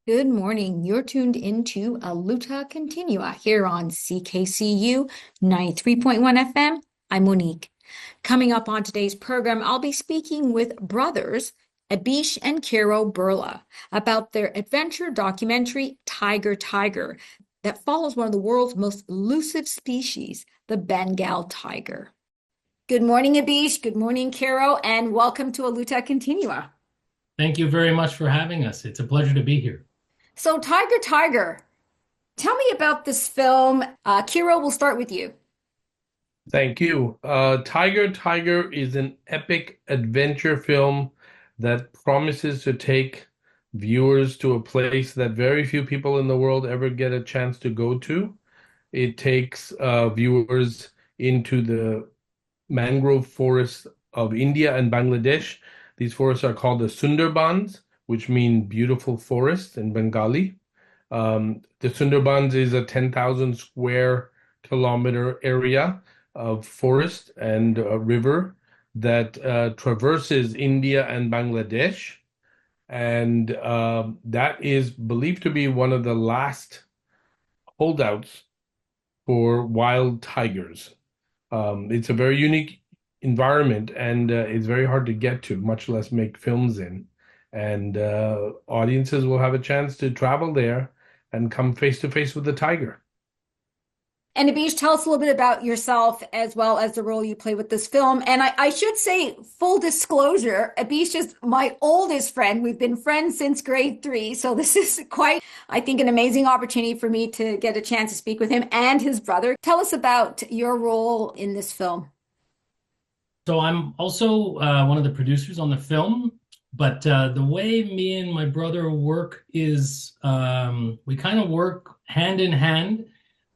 Good morning. You're tuned into Aluta Continua here on CKCU 93.1 FM. I'm Monique. Coming up on today's program, I'll be speaking with brothers Abhish and Keero Birla about their adventure documentary Tiger Tiger that follows one of the world's most elusive species, the Bengal tiger. Good morning, Abhish. Good morning, Keero, and welcome to Aluta Continua. Thank you very much for having us. It's a pleasure to be here. So, Tiger Tiger, tell me about this film. Keero, we'll start with you. Thank you. Tiger Tiger is an epic adventure film that promises to take viewers to a place that very few people in the world ever get a chance to go to. It takes viewers into the mangrove forests of India and Bangladesh. These forests are called the Sundarbans, which mean beautiful forests in Bengali. The Sundarbans is a 10,000 square kilometer area of forest and a river that traverses India and Bangladesh. And that is believed to be one of the last holdouts for wild tigers. It's a very unique environment and it's very hard to get to, much less make films in. And audiences will have a chance to travel there and come face to face with the tiger. And Abhish, tell us a little bit about yourself as well as the role you play with this film. And I should say, full disclosure, Abhish is my oldest friend. We've been friends since grade 3. So this is quite, I think, an amazing opportunity for me to get a chance to speak with him and his brother. Tell us about your role in this film. So I'm also one of the producers on the film, but the way me and my brother work is we kind of work hand in hand.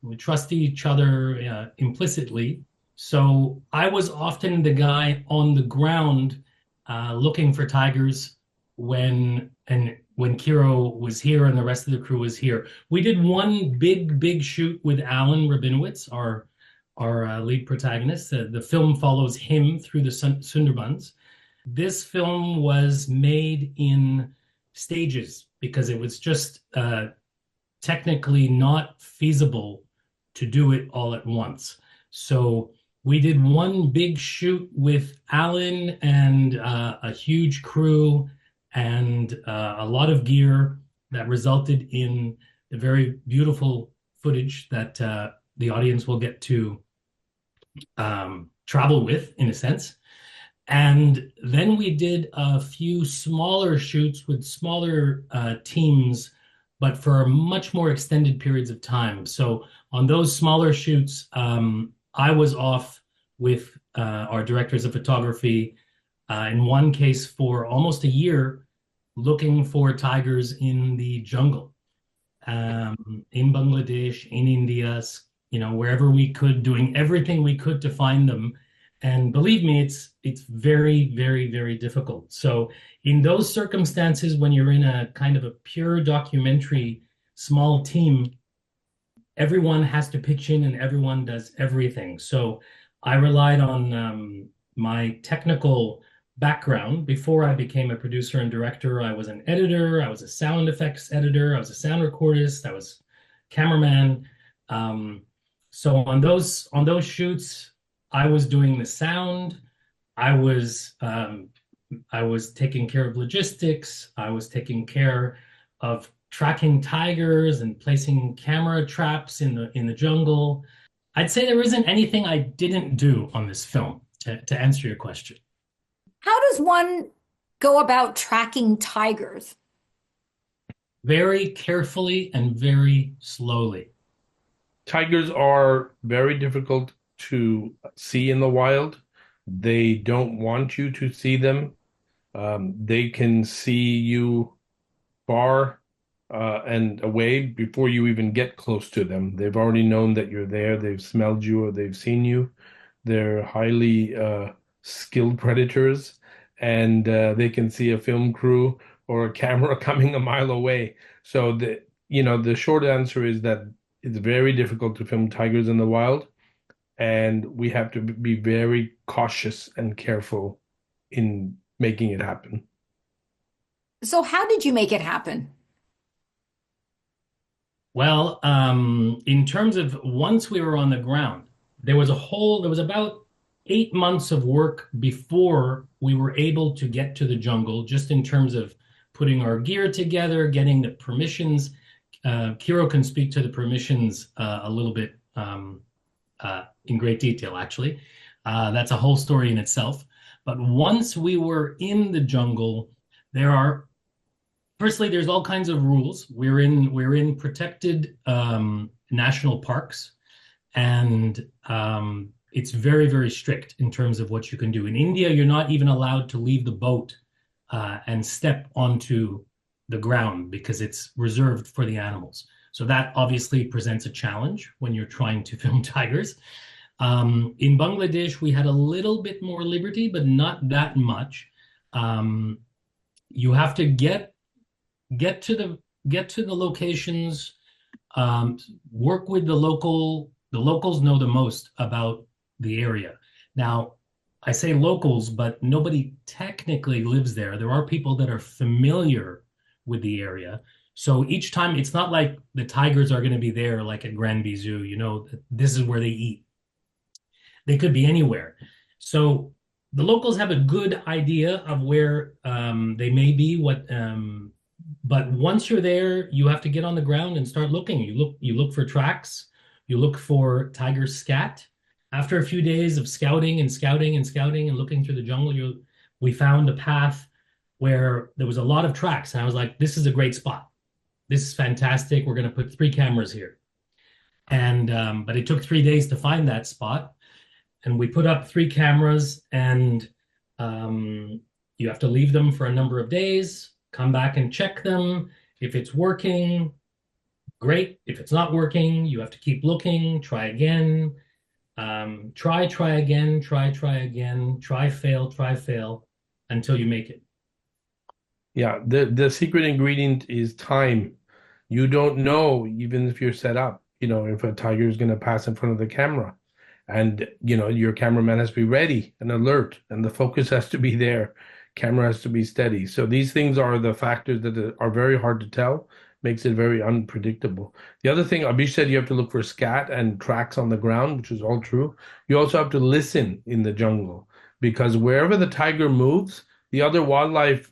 We trust each other implicitly. So I was often the guy on the ground looking for tigers when Keero was here and the rest of the crew was here. We did one big shoot with Alan Rabinowitz, our lead protagonist. The film follows him through the Sundarbans. This film was made in stages because it was just technically not feasible to do it all at once. So we did one big shoot with Alan and a huge crew and a lot of gear that resulted in the very beautiful footage that the audience will get to travel with, in a sense. And then we did a few smaller shoots with smaller teams, but for much more extended periods of time. So on those smaller shoots, I was off with our directors of photography, in one case for almost a year, looking for tigers in the jungle, in Bangladesh, in India, wherever we could, doing everything we could to find them. And believe me, it's very, very, very difficult. So in those circumstances, when you're in a kind of a pure documentary small team, everyone has to pitch in and everyone does everything. So I relied on my technical background. Before I became a producer and director, I was an editor, I was a sound effects editor, I was a sound recordist, I was cameraman. So on those shoots, I was doing the sound. I was taking care of logistics. I was taking care of tracking tigers and placing camera traps in the jungle. I'd say there isn't anything I didn't do on this film, to answer your question. How does one go about tracking tigers? Very carefully and very slowly. Tigers are very difficult to see in the wild. They don't want you to see them. They can see you far and away before you even get close to them. They've already known that you're there. They've smelled you or they've seen you. They're highly skilled predators, and they can see a film crew or a camera coming a mile away. So the short answer is that it's very difficult to film tigers in the wild, and we have to be very cautious and careful in making it happen. So how did you make it happen? Well, in terms of once we were on the ground, there was about 8 months of work before we were able to get to the jungle, just in terms of putting our gear together, getting the permissions. Keero can speak to the permissions a little bit in great detail, actually. That's a whole story in itself. But once we were in the jungle, firstly, there's all kinds of rules. We're in protected national parks, and it's very, very strict in terms of what you can do. In India, you're not even allowed to leave the boat and step onto the ground because it's reserved for the animals. So that obviously presents a challenge when you're trying to film tigers. In Bangladesh, we had a little bit more liberty, but not that much. You have to get to the locations, work with the locals know the most about the area. Now, I say locals, but nobody technically lives there. There are people that are familiar with the area. So each time, it's not like the tigers are going to be there like at Granby Zoo, this is where they eat. They could be anywhere. So the locals have a good idea of where they may be, but once you're there, you have to get on the ground and start looking. You look for tracks. You look for tiger scat. After a few days of scouting and scouting and scouting and looking through the jungle, we found a path where there was a lot of tracks. And I was like, this is a great spot. This is fantastic. We're going to put 3 cameras here. And but it took 3 days to find that spot. And we put up 3 cameras, and you have to leave them for a number of days, come back and check them. If it's working, great. If it's not working, you have to keep looking, try again, try again, try again, try, fail, until you make it. Yeah, the secret ingredient is time. You don't know, even if you're set up, if a tiger is going to pass in front of the camera. And, your cameraman has to be ready and alert, and the focus has to be there. Camera has to be steady. So these things are the factors that are very hard to tell, makes it very unpredictable. The other thing, Abhish said you have to look for scat and tracks on the ground, which is all true. You also have to listen in the jungle, because wherever the tiger moves, the other wildlife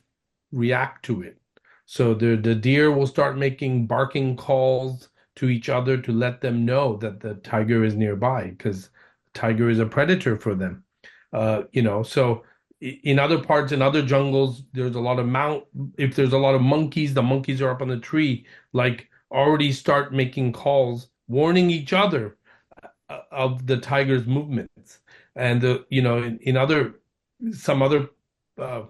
react to it. So the deer will start making barking calls to each other to let them know that the tiger is nearby, because tiger is a predator for them. So in other parts, in other jungles, there's a lot of if there's a lot of monkeys, the monkeys are up on the tree, like already start making calls, warning each other of the tiger's movements. And, in some other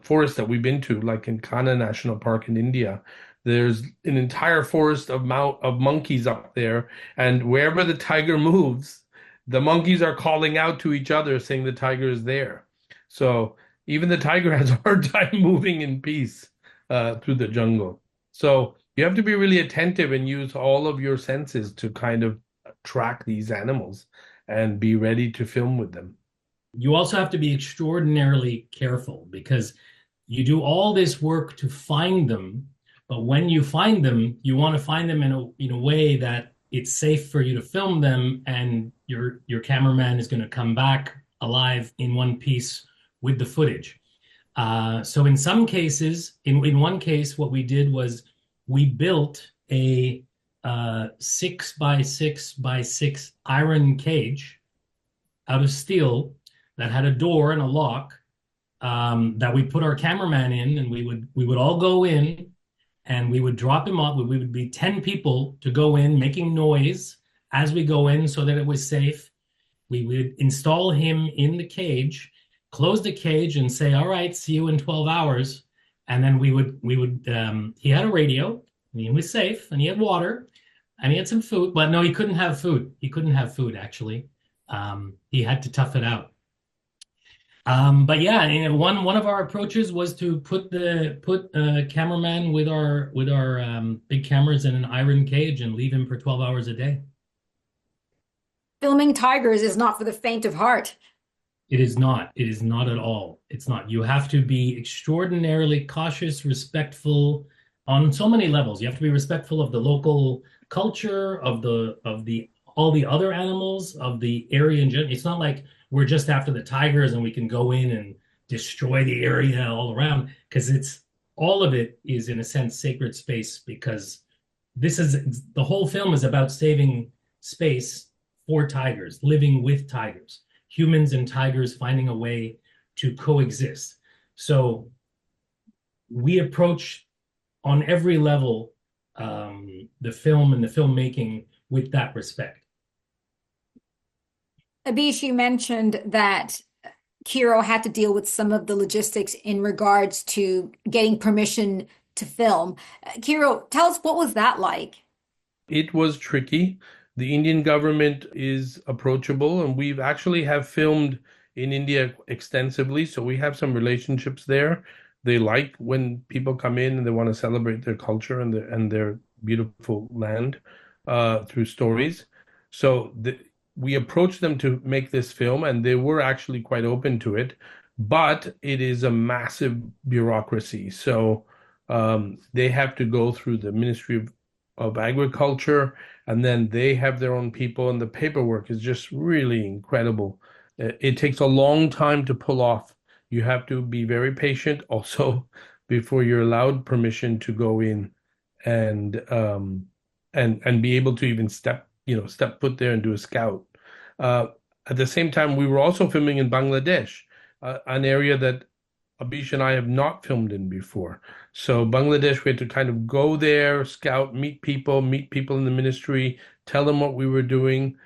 forests that we've been to, like in Kanha National Park in India, there's an entire forest of monkeys up there. And wherever the tiger moves, the monkeys are calling out to each other saying the tiger is there. So even the tiger has a hard time moving in peace through the jungle. So you have to be really attentive and use all of your senses to kind of track these animals and be ready to film with them. You also have to be extraordinarily careful, because you do all this work to find them, but when you find them, you want to find them in a way that it's safe for you to film them, and your cameraman is going to come back alive in one piece with the footage. So in some cases, in one case, what we did was we built a 6x6x6 iron cage out of steel that had a door and a lock, that we put our cameraman in, and we would all go in, and we would drop him off. We would be 10 people to go in, making noise as we go in so that it was safe. We would install him in the cage, close the cage, and say, all right, see you in 12 hours. And then he had a radio, and he was safe, and he had water, and he had some food. But no, he couldn't have food. He couldn't have food, actually. He had to tough it out. But yeah, one of our approaches was to put a cameraman with our big cameras in an iron cage and leave him for 12 hours a day. Filming tigers is not for the faint of heart. It is not. It is not at all. It's not. You have to be extraordinarily cautious, respectful, on so many levels. You have to be respectful of the local culture, of the all the other animals of the area in general. It's not like we're just after the tigers and we can go in and destroy the area all around, because it's all of it is in a sense sacred space, because this is the whole film is about saving space for tigers, living with tigers, humans and tigers finding a way to coexist. So we approach on every level the film and the filmmaking with that respect. Abhish, you mentioned that Keero had to deal with some of the logistics in regards to getting permission to film. Keero, tell us, what was that like? It was tricky. The Indian government is approachable, and we've actually have filmed in India extensively, so we have some relationships there. They like when people come in and they want to celebrate their culture and their beautiful land through stories. So we approached them to make this film, and they were actually quite open to it, but it is a massive bureaucracy. So they have to go through the Ministry of Agriculture, and then they have their own people, and the paperwork is just really incredible. It takes a long time to pull off. You have to be very patient also before you're allowed permission to go in and be able to even step foot there and do a scout. At the same time, we were also filming in Bangladesh, an area that Abhish and I have not filmed in before. So Bangladesh, we had to kind of go there, scout, meet people in the ministry, tell them what we were doing.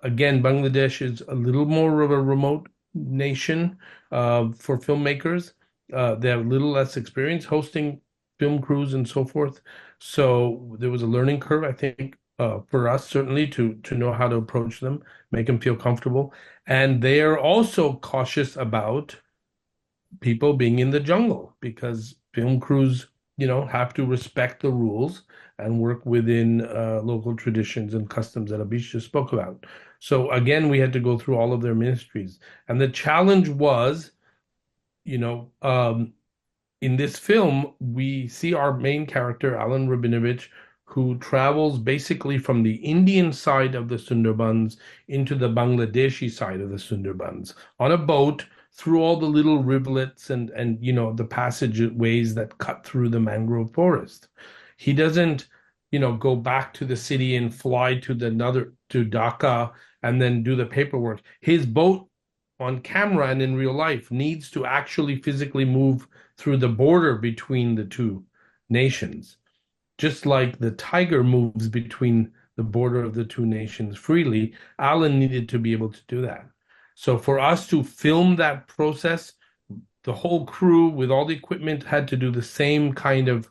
Again, Bangladesh is a little more of a remote nation for filmmakers. They have a little less experience hosting film crews and so forth. So there was a learning curve, I think, for us certainly to know how to approach them, make them feel comfortable. And they are also cautious about people being in the jungle, because film crews, have to respect the rules and work within local traditions and customs that Abhish just spoke about. So again, we had to go through all of their ministries. And the challenge was, in this film, we see our main character, Alan Rabinowitz, who travels basically from the Indian side of the Sundarbans into the Bangladeshi side of the Sundarbans on a boat through all the little rivulets and the passageways that cut through the mangrove forest. He doesn't, go back to the city and fly to Dhaka and then do the paperwork. His boat on camera and in real life needs to actually physically move through the border between the two nations. Just like the tiger moves between the border of the two nations freely, Alan needed to be able to do that. So for us to film that process, the whole crew with all the equipment had to do the same kind of,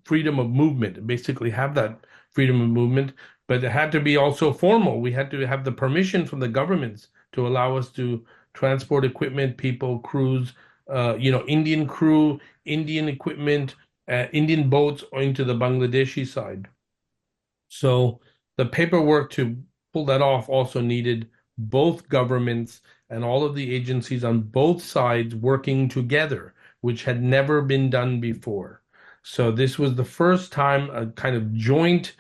freedom of movement, basically have that freedom of movement, but it had to be also formal. We had to have the permission from the governments to allow us to transport equipment, people, crews, Indian crew, Indian equipment, Indian boats into the Bangladeshi side. So the paperwork to pull that off also needed both governments and all of the agencies on both sides working together, which had never been done before. So this was the first time a kind of joint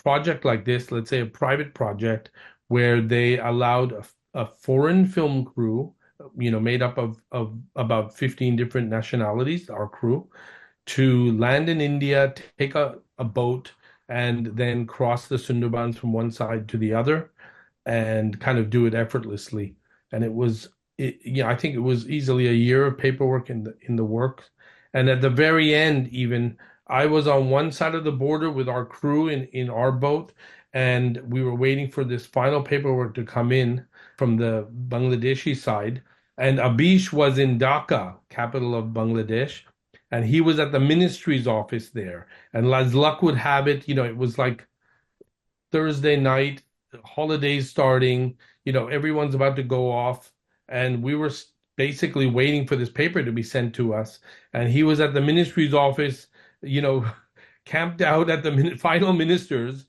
project like this, let's say a private project, where they allowed a foreign film crew, made up of about 15 different nationalities, our crew, to land in India, take a boat, and then cross the Sundarbans from one side to the other and kind of do it effortlessly. And I think it was easily a year of paperwork in the work. And at the very end, even, I was on one side of the border with our crew in our boat, and we were waiting for this final paperwork to come in from the Bangladeshi side. And Abhish was in Dhaka, capital of Bangladesh, and he was at the ministry's office there. And as luck would have it, it was like Thursday night, holidays starting, everyone's about to go off. And we were basically waiting for this paper to be sent to us. And he was at the ministry's office, camped out at the final minister's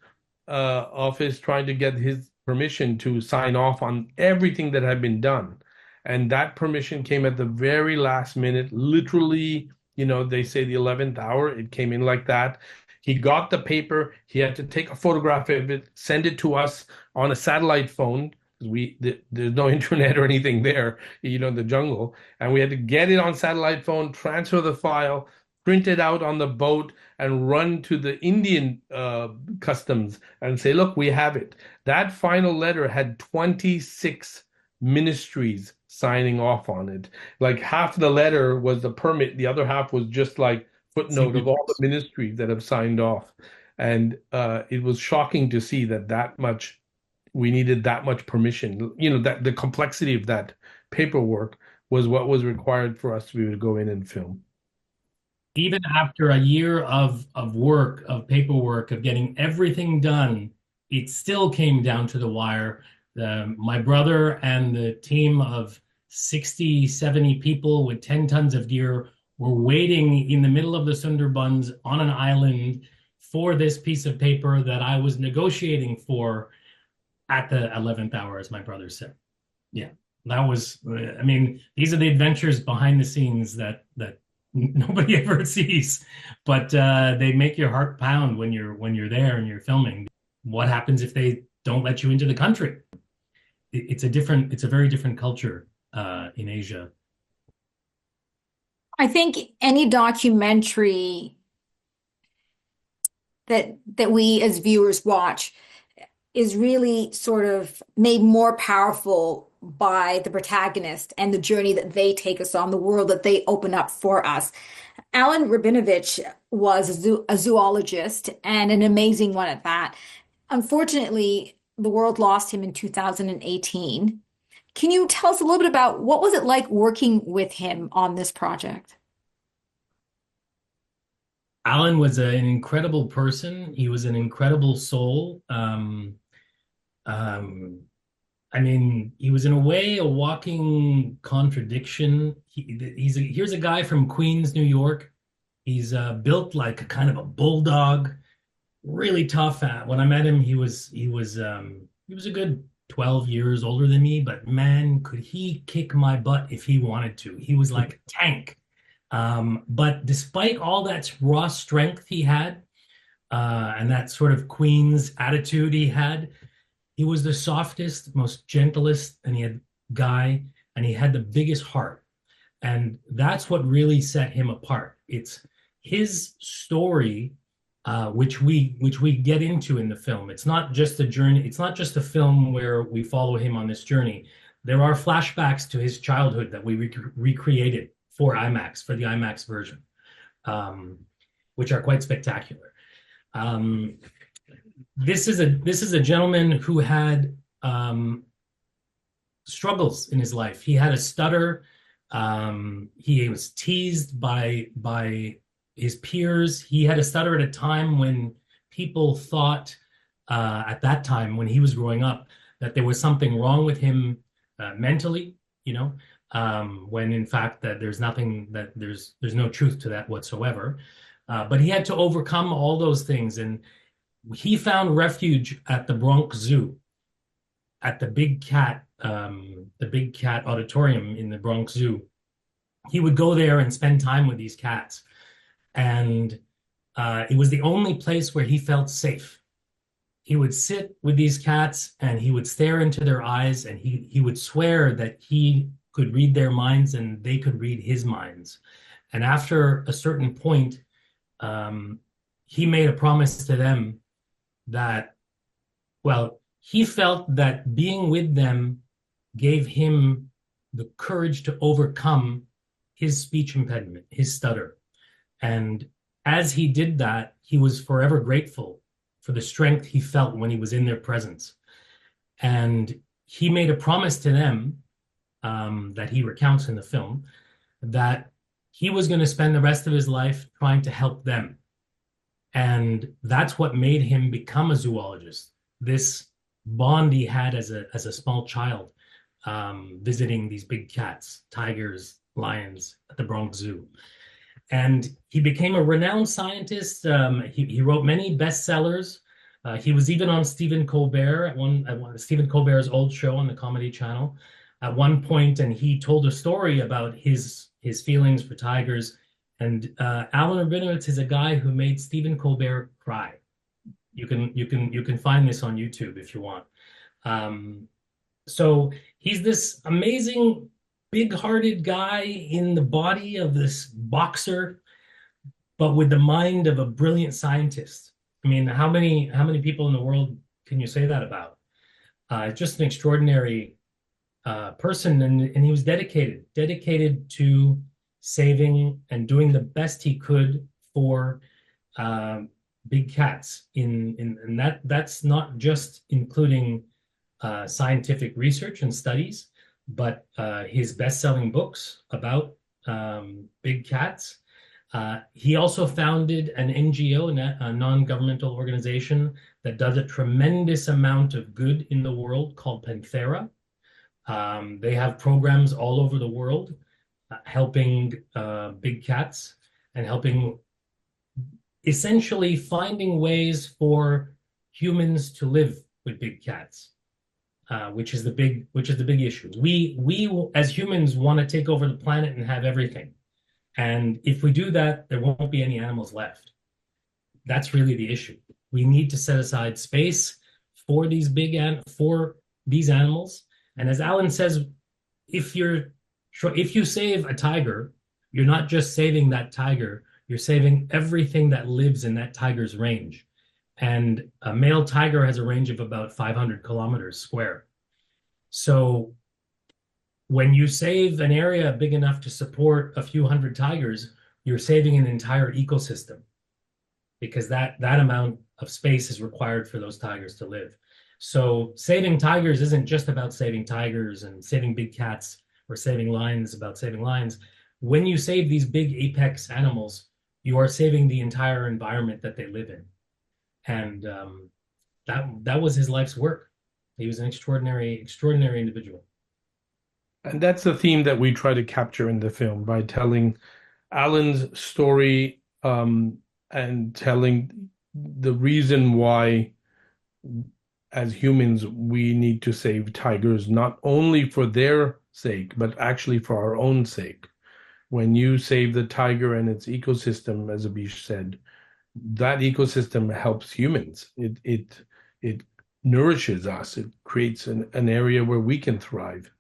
office, trying to get his permission to sign off on everything that had been done. And that permission came at the very last minute, literally They say the 11th hour, it came in like that. He got the paper, he had to take a photograph of it, send it to us on a satellite phone. There's no internet or anything there, in the jungle. And we had to get it on satellite phone, transfer the file, print it out on the boat, and run to the Indian customs and say, look, we have it. That final letter had 26 ministries signing off on it. Like half the letter was the permit, the other half was just like footnote of all the ministries that have signed off. And it was shocking to see that much, we needed that much permission. That the complexity of that paperwork was what was required for us to be able to go in and film. Even after a year of work, of paperwork, of getting everything done, it still came down to the wire. My brother and the team of 60, 70 people with 10 tons of gear were waiting in the middle of the Sundarbans on an island for this piece of paper that I was negotiating for at the 11th hour, as my brother said. Yeah, that was, I mean, these are the adventures behind the scenes that nobody ever sees, but they make your heart pound when you're there and you're filming. What happens if they don't let you into the country? It's a very different culture in Asia. I think any documentary that we as viewers watch is really sort of made more powerful by the protagonist and the journey that they take us on, the world that they open up for us. Alan Rabinowitz was a zoologist, and an amazing one at that. Unfortunately, the world lost him in 2018. Can you tell us a little bit about what was it like working with him on this project? Alan was an incredible person. He was an incredible soul. I mean, he was in a way a walking contradiction. Here's a guy from Queens, New York. He's built like a kind of a bulldog, really tough. When I met him, he was a good 12 years older than me, but man, could he kick my butt if he wanted to. He was like a tank. But despite all that raw strength he had, and that sort of Queens attitude he had, he was the softest, most gentlest, and he had the biggest heart. And that's what really set him apart. It's his story, which we get into in the film. It's not just a journey. It's not just a film where we follow him on this journey. There are flashbacks to his childhood that we recreated for IMAX, for the IMAX version, which are quite spectacular. This is a gentleman who had struggles in his life. He had a stutter. He was teased by his peers. He had a stutter at a time when people thought, at that time when he was growing up, that there was something wrong with him mentally, when in fact that there's no truth to that whatsoever. But he had to overcome all those things, and he found refuge at the Bronx Zoo, at the Big Cat auditorium in the Bronx Zoo. He would go there and spend time with these cats, and it was the only place where he felt safe. He would sit with these cats and he would stare into their eyes, and he would swear that he could read their minds and they could read his minds. And after a certain point, he made a promise to them that, well, he felt that being with them gave him the courage to overcome his speech impediment, his stutter. And as he did that, he was forever grateful for the strength he felt when he was in their presence. And he made a promise to them, that he recounts in the film, that he was going to spend the rest of his life trying to help them. And that's what made him become a zoologist. This bond he had as a small child, visiting these big cats, tigers, lions at the Bronx Zoo. And he became a renowned scientist. He wrote many bestsellers. He was even on Stephen Colbert at Stephen Colbert's old show on the Comedy Channel at one point, and he told a story about his feelings for tigers And Alan Rabinowitz is a guy who made Stephen Colbert cry. You can find this on YouTube if you want. So he's this amazing, big-hearted guy in the body of this boxer, but with the mind of a brilliant scientist. I mean, how many people in the world can you say that about? Just an extraordinary person, and he was dedicated to saving and doing the best he could for big cats. And that's not just including scientific research and studies, but his best-selling books about big cats. He also founded an NGO, a non-governmental organization that does a tremendous amount of good in the world called Panthera. They have programs all over the world helping big cats and helping essentially finding ways for humans to live with big cats, which is the big issue. We as humans want to take over the planet and have everything. And if we do that, there won't be any animals left. That's really the issue. We need to set aside space for these animals. And as Alan says, if you save a tiger, you're not just saving that tiger, you're saving everything that lives in that tiger's range. And a male tiger has a range of about 500 kilometers square. So when you save an area big enough to support a few hundred tigers, you're saving an entire ecosystem, because that amount of space is required for those tigers to live. So saving tigers isn't just about saving tigers and saving big cats or saving lions about saving lions. When you save these big apex animals, you are saving the entire environment that they live in. And that was his life's work. He was an extraordinary individual. And that's the theme that we try to capture in the film by telling Alan's story and telling the reason why, as humans, we need to save tigers, not only for their sake, but actually for our own sake. When you save the tiger and its ecosystem, as Abhish said, that ecosystem helps humans. It nourishes us. It creates an area where we can thrive.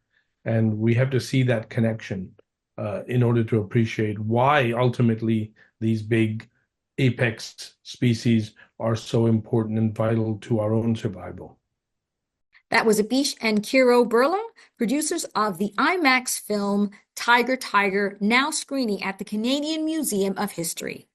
And we have to see that connection in order to appreciate why ultimately these big apex species are so important and vital to our own survival. That was Abhish and Keero Birla, producers of the IMAX film Tiger, Tiger, now screening at the Canadian Museum of History.